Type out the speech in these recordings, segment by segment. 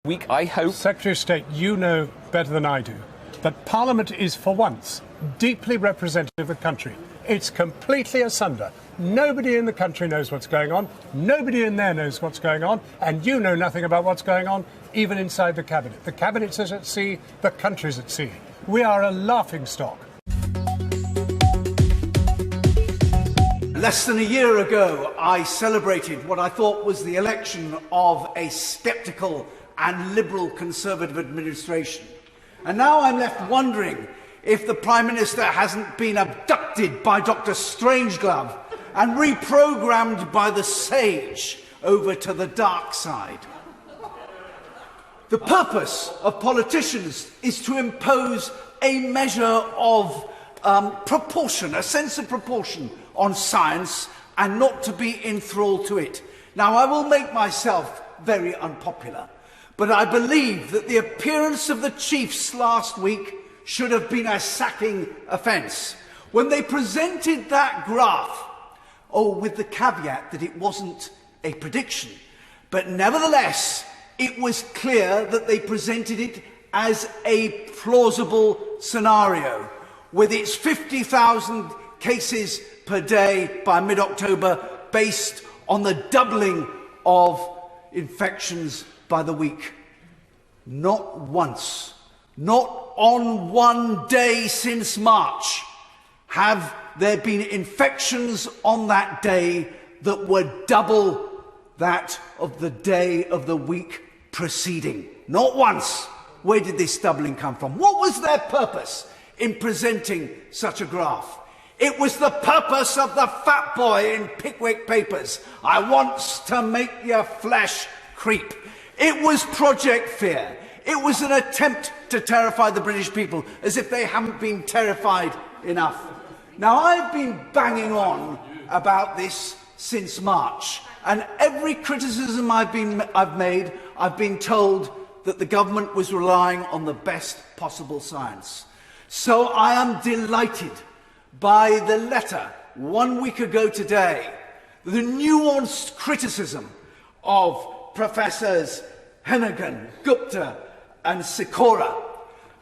Week, I hope. Secretary of State, you know better than I do that Parliament is, for once, deeply representative of the country. It's completely asunder. Nobody in the country knows what's going on. Nobody in there knows what's going on. And you know nothing about what's going on, even inside the Cabinet. The Cabinet's at sea, the country's at sea. We are a laughingstock. Less than a year ago, I celebrated what I thought was the election of a sceptical and liberal Conservative administration. And now I'm left wondering if the Prime Minister hasn't been abducted by Dr. Strangeglove and reprogrammed by the sage over to the dark side. The purpose of politicians is to impose a measure of proportion, a sense of proportion on science, and not to be enthralled to it. Now, I will make myself very unpopular, but I believe that the appearance of the chiefs last week should have been a sacking offence. When they presented that graph, with the caveat that it wasn't a prediction, but nevertheless, it was clear that they presented it as a plausible scenario, with its 50,000 cases per day by mid-October, based on the doubling of infections by the week. Not once, not on one day since March, have there been infections on that day that were double that of the day of the week preceding. Not once. Where did this doubling come from? What was their purpose in presenting such a graph? It was the purpose of the fat boy in Pickwick Papers. I wants to make your flesh creep. It was Project Fear. It was an attempt to terrify the British people, as if they haven't been terrified enough. Now, I've been banging on about this since March, and every criticism I've made, I've been told that the government was relying on the best possible science. So I am delighted by the letter 1 week ago today, the nuanced criticism of Professors Hennigan, Gupta and Sikora.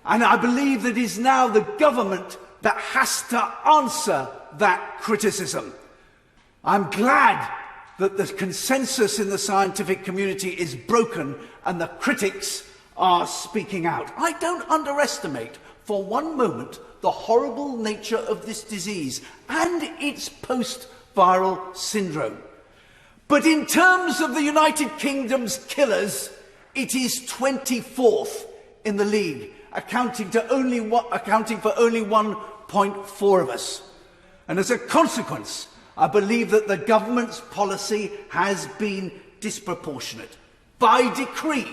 And I believe that it is now the government that has to answer that criticism. I'm glad that the consensus in the scientific community is broken and the critics are speaking out. I don't underestimate for one moment the horrible nature of this disease and its post-viral syndrome. But in terms of the United Kingdom's killers, it is 24th in the league, accounting for only 1.4 of us. And as a consequence, I believe that the government's policy has been disproportionate. By decree,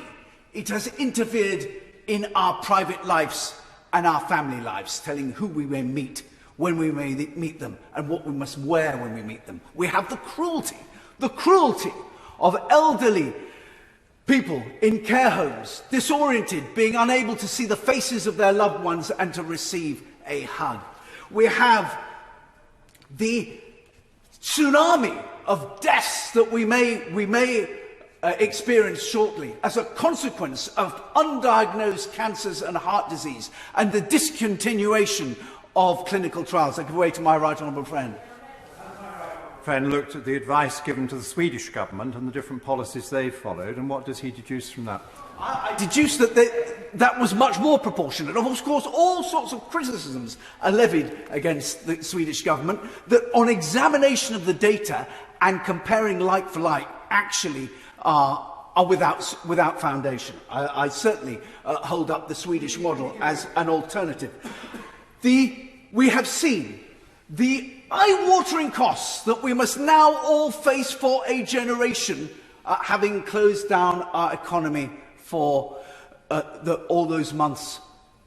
it has interfered in our private lives and our family lives, telling who we may meet, when we may meet them, and what we must wear when we meet them. We have the cruelty of elderly people in care homes, disoriented, being unable to see the faces of their loved ones and to receive a hug. We have the tsunami of deaths that we may experience shortly as a consequence of undiagnosed cancers and heart disease, and the discontinuation of clinical trials. I give way to my right honourable friend. Friend looked at the advice given to the Swedish government and the different policies they followed, and what does he deduce from that? I deduce that that was much more proportionate. Of course, all sorts of criticisms are levied against the Swedish government that, on examination of the data and comparing like for like, actually are without foundation. I certainly hold up the Swedish model as an alternative. We have seen the eye-watering costs that we must now all face for a generation, having closed down our economy for all those months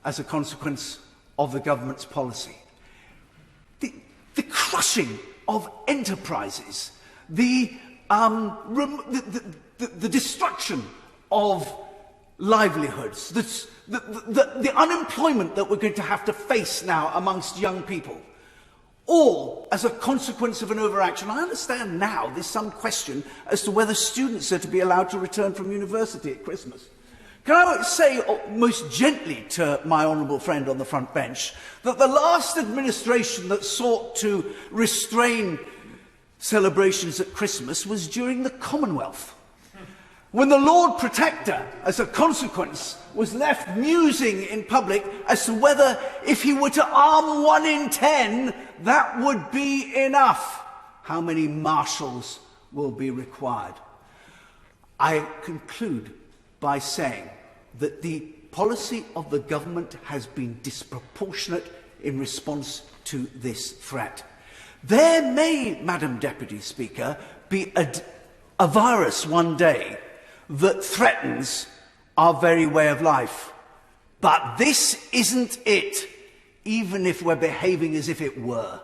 as a consequence of the government's policy. The crushing of enterprises, the destruction of livelihoods, the unemployment that we're going to have to face now amongst young people, all as a consequence of an overaction. I understand now there's some question as to whether students are to be allowed to return from university at Christmas. Can I say most gently to my honourable friend on the front bench that the last administration that sought to restrain celebrations at Christmas was during the Commonwealth, when the Lord Protector, as a consequence, was left musing in public as to whether, if he were to arm 1 in 10, that would be enough. How many marshals will be required? I conclude by saying that the policy of the government has been disproportionate in response to this threat. There may, Madam Deputy Speaker, be a virus one day that threatens our very way of life. But this isn't it, even if we're behaving as if it were.